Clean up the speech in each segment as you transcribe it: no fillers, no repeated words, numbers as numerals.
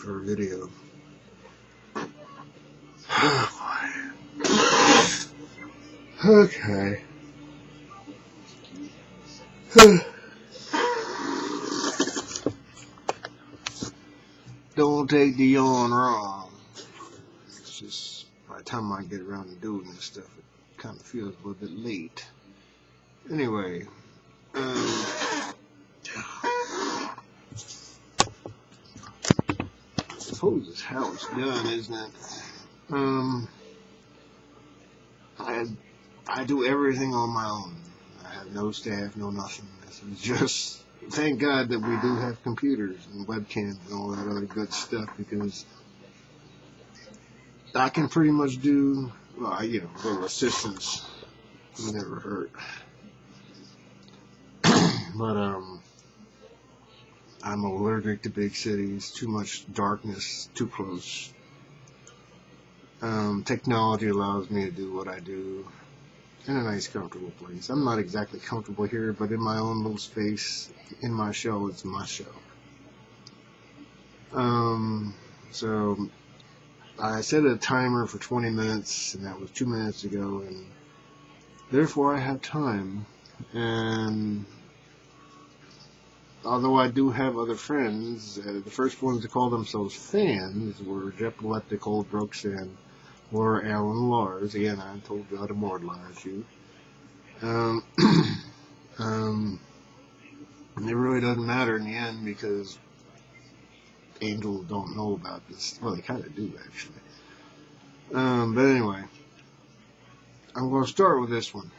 for a video. Okay. Don't take the yawn wrong. It's just by the time I get around to doing this stuff, it kind of feels a little bit late. Anyway, I suppose it's how it's done, isn't it? I do everything on my own. I have no staff, no nothing. This is just, thank God that we do have computers and webcams and all that other good stuff, because I can pretty much do, well, little assistance never hurt. But I'm allergic to big cities, too much darkness, too close. Technology allows me to do what I do in a nice, comfortable place. I'm not exactly comfortable here, but in my own little space, in my show, it's my show. So I set a timer for 20 minutes, and that was 2 minutes ago, and therefore I have time. And although I do have other friends, the first ones to call themselves fans were Jeff Epileptical, Brooks, and Laura Allen Lars. Again, I told you how to immortalize you. It really doesn't matter in the end, because angels don't know about this. Well, they kind of do, actually. But anyway, I'm going to start with this one.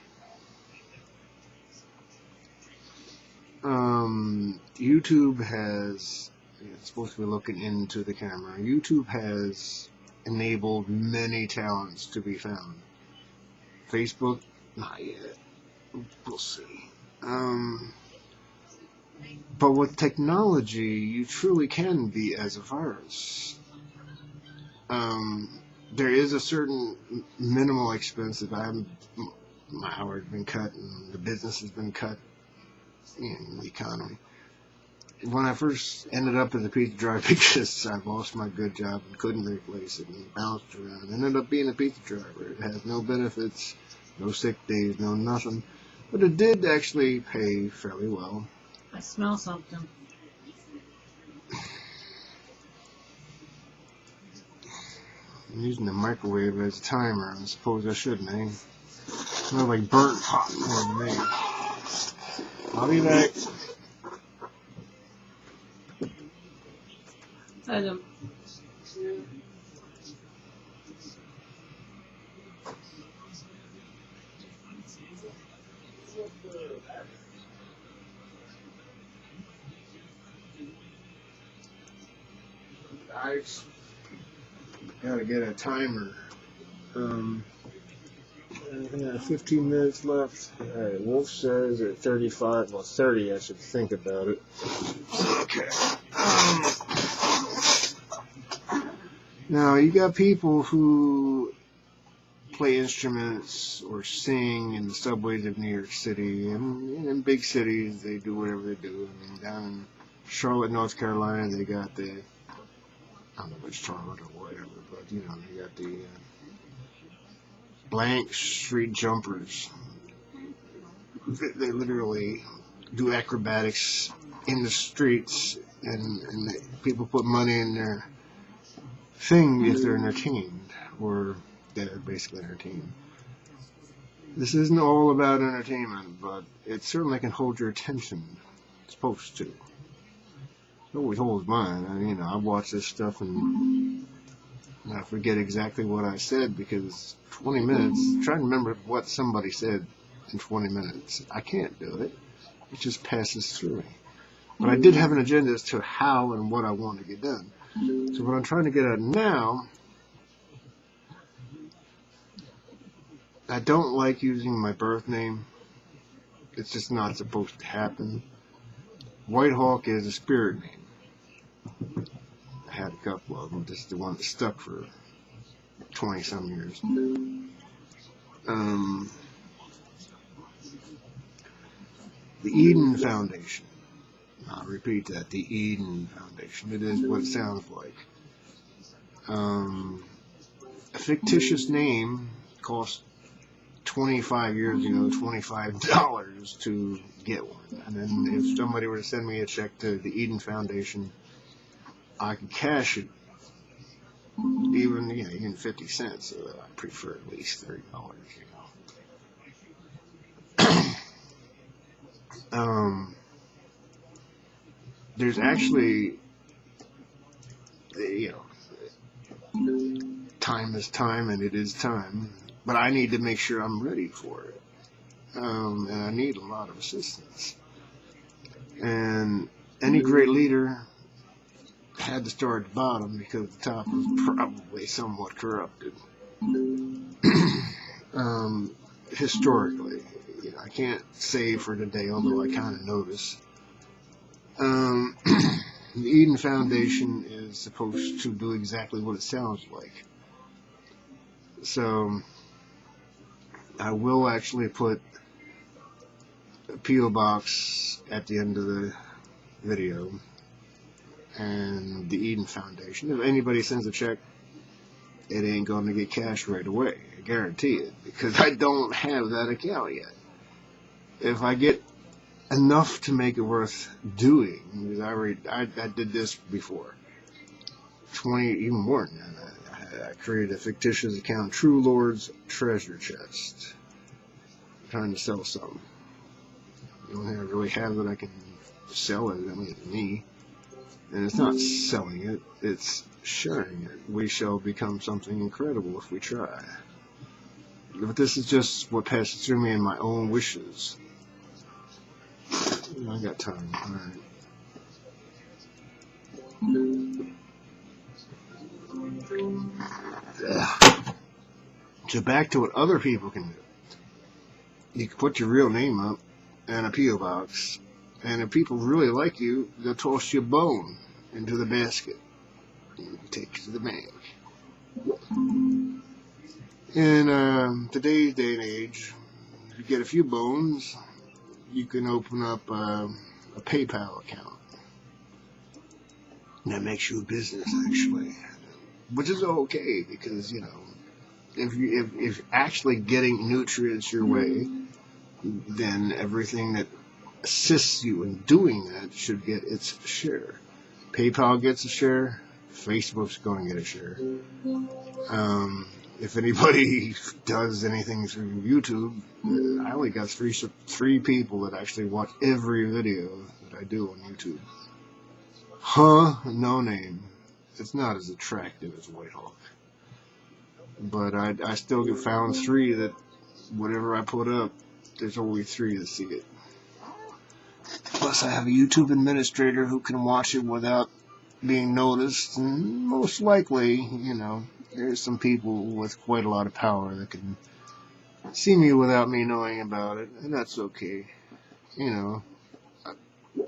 YouTube has, it's supposed to be looking into the camera. YouTube has enabled many talents to be found. Facebook, not yet. We'll see. But with technology, you truly can be as a virus. There is a certain minimal expense. If my hours have been cut and the business has been cut in the economy. When I first ended up as a pizza driver, because I lost my good job and couldn't replace it and bounced around, ended up being a pizza driver. It has no benefits, no sick days, no nothing. But it did actually pay fairly well. I smell something. I'm using the microwave as a timer. I suppose I shouldn't, eh? Smells like burnt popcorn to me. I'll be back. Adam. I gotta get a timer. I got 15 minutes left. Alright, Wolf says at 35, well 30 I should think about it. Okay. Now, you got people who play instruments or sing in the subways of New York City, and in big cities they do whatever they do. I mean, down in Charlotte, North Carolina, they got the, I don't know if it's Charlotte or whatever, but they got the blank street jumpers. They literally do acrobatics in the streets, and people put money in their thing if they're entertained, or they're basically entertained. This isn't all about entertainment, but it certainly can hold your attention. It's supposed to. It always holds mine. I watch this stuff and I forget exactly what I said, because 20 minutes, try to remember what somebody said in 20 minutes. I can't do it. It just passes through me. But I did have an agenda as to how and what I want to get done. So what I'm trying to get at now, I don't like using my birth name. It's just not supposed to happen. Whitehawk is a spirit name. I had a couple of them, just the one that stuck for 20-some years. The Eden Foundation. I'll repeat that, the Eden Foundation. It is what it sounds like. A fictitious name cost 25 years ago $25 to get one. And then if somebody were to send me a check to the Eden Foundation, I could cash it even 50 cents. So I prefer at least $30, There's actually, time is time, and it is time, but I need to make sure I'm ready for it. And I need a lot of assistance. And any great leader had to start at the bottom because the top was probably somewhat corrupted. Historically, I can't say for today, although I kind of notice. The Eden Foundation is supposed to do exactly what it sounds like. So I will actually put a P.O. box at the end of the video and the Eden Foundation. If anybody sends a check, it ain't going to get cashed right away. I guarantee it, because I don't have that account yet. If I get enough to make it worth doing, because I did this before, even more than that. I created a fictitious account, True Lord's Treasure Chest. I'm trying to sell something. The only thing I really have that I can sell it, is me. And it's not selling it, it's sharing it. We shall become something incredible if we try. But this is just what passes through me and my own wishes. I got time. Alright. So back to what other people can do. You can put your real name up and a P.O. box, and if people really like you, they'll toss you a bone into the basket. And you can take it to the bank. In today's day and age, if you get a few bones, you can open up a PayPal account. And that makes you a business, actually. Which is okay, because, if actually getting nutrients your way, then everything that assists you in doing that should get its share. PayPal gets a share. Facebook's going to get a share. If anybody does anything through YouTube, I only got three people that actually watch every video that I do on YouTube. No name. It's not as attractive as Whitehawk. But I still get found three that whatever I put up, there's only three that see it. Plus I have a YouTube administrator who can watch it without being noticed, and most likely, there's some people with quite a lot of power that can see me without me knowing about it, and that's okay.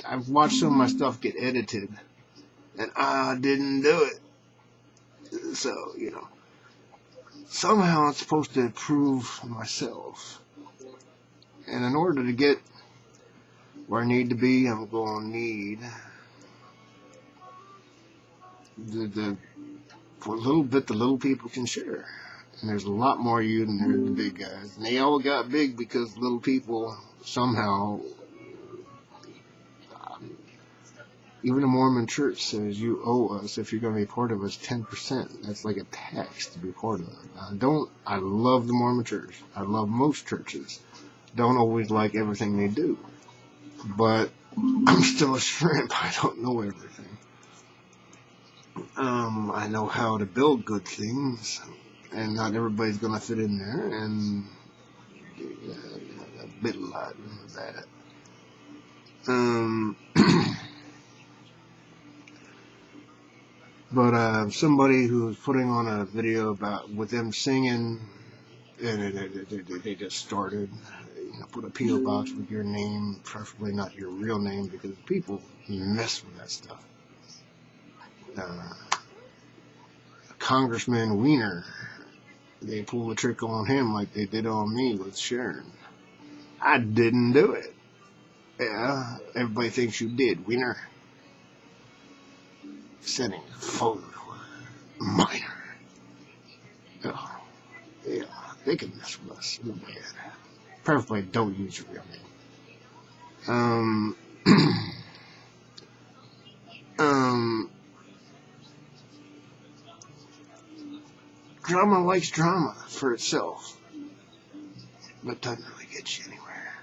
I've watched some of my stuff get edited, and I didn't do it. So, somehow I'm supposed to improve myself. And in order to get where I need to be, I'm going to need for a little bit the little people can share. And there's a lot more of you than there are the big guys. And they all got big because little people somehow, even the Mormon church says you owe us, if you're going to be part of us, 10%. That's like a tax to be part of it. I love the Mormon church. I love most churches. Don't always like everything they do. But I'm still a shrimp. I don't know everything. I know how to build good things, and not everybody's going to fit in there, and a bit a lot of that. But somebody who was putting on a video with them singing, and they just started, put a P.O. box with your name, preferably not your real name, because people mess with that stuff. Congressman Weiner, they pulled a trick on him like they did on me with Sharon. I didn't do it. Yeah, everybody thinks you did, Weiner. Sending a photo to a minor. they can mess with us real bad. Preferably don't use your real name. Drama likes drama for itself, but doesn't really get you anywhere.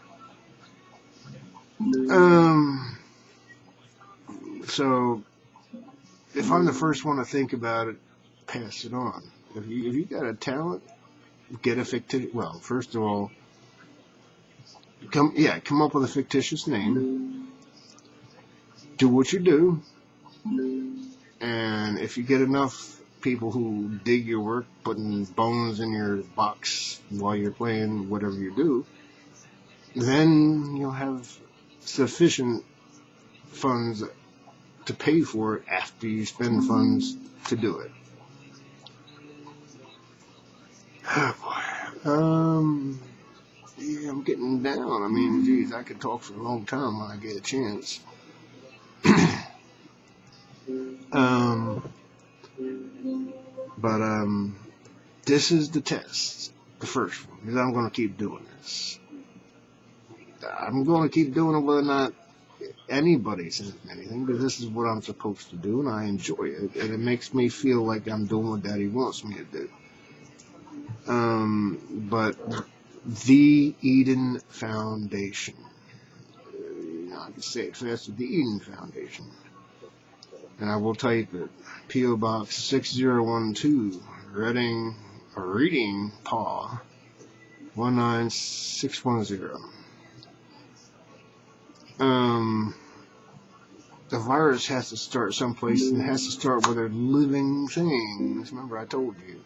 So if I'm the first one to think about it, pass it on. If you got a talent, get a fictitious. Well, first of all, come up with a fictitious name. Do what you do, and if you get enough people who dig your work, putting bones in your box while you're playing whatever you do, then you'll have sufficient funds to pay for it after you spend funds to do it. Yeah, I'm getting down. I mean, geez, I could talk for a long time when I get a chance. But this is the test, the first one, because I'm going to keep doing this. I'm going to keep doing it whether or not anybody says anything, because this is what I'm supposed to do, and I enjoy it, and it makes me feel like I'm doing what Daddy wants me to do. But the Eden Foundation, I can say it faster, the Eden Foundation, and I will type it, P.O. Box 6012, Reading, Paw, 19610. The virus has to start someplace, and it has to start with a living things. Remember, I told you.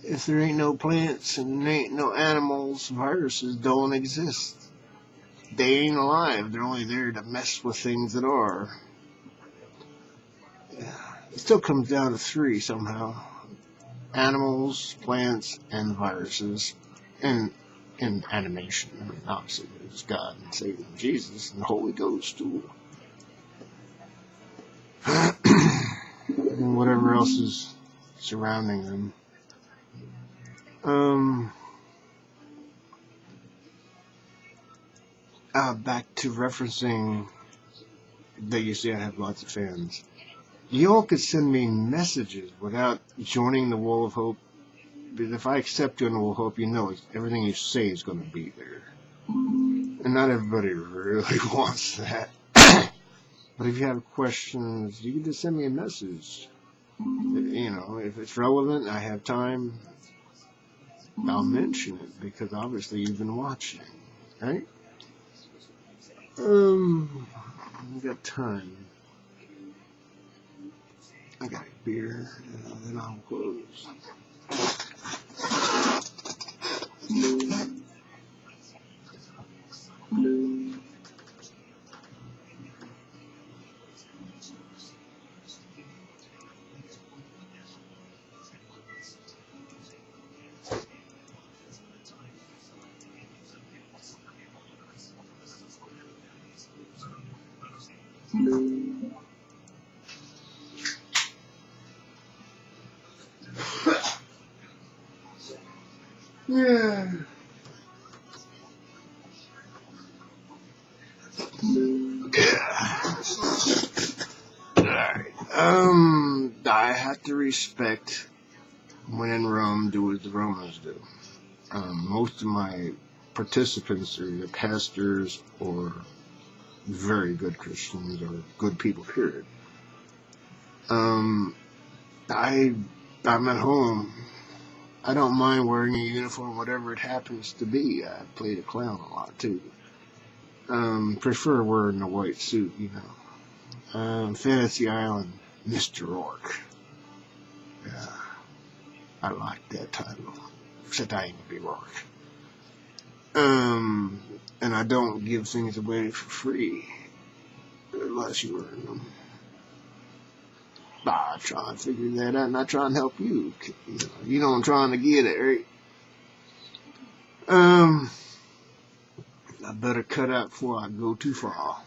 If there ain't no plants and there ain't no animals, viruses don't exist. They ain't alive. They're only there to mess with things that are. It still comes down to three somehow. Animals, plants, and viruses. And animation. I mean, obviously, there's God and Satan and Jesus and the Holy Ghost, too. And whatever else is surrounding them. Back to referencing that you say I have lots of fans. Y'all could send me messages without joining the Wall of Hope. Because if I accept you on the Wall of Hope, you know everything you say is going to be there. And not everybody really wants that. But if you have questions, you can just send me a message. You know, if it's relevant, I have time, I'll mention it, because obviously you've been watching, right? I've got time. I got a beer, and then I'll close. Yeah. Alright. I have to respect when in Rome, do as the Romans do. Most of my participants are either pastors or very good Christians or good people, period. I'm at home. I don't mind wearing a uniform, whatever it happens to be. I play the clown a lot, too. Prefer wearing a white suit, you know. Fantasy Island, Mr. Rourke. Yeah, I like that title. Except I ain't gonna be Rourke. And I don't give things away for free. Unless you earn them. I'm trying to figure that out, and I try and help you. You know I'm trying to get it, right? I better cut out before I go too far.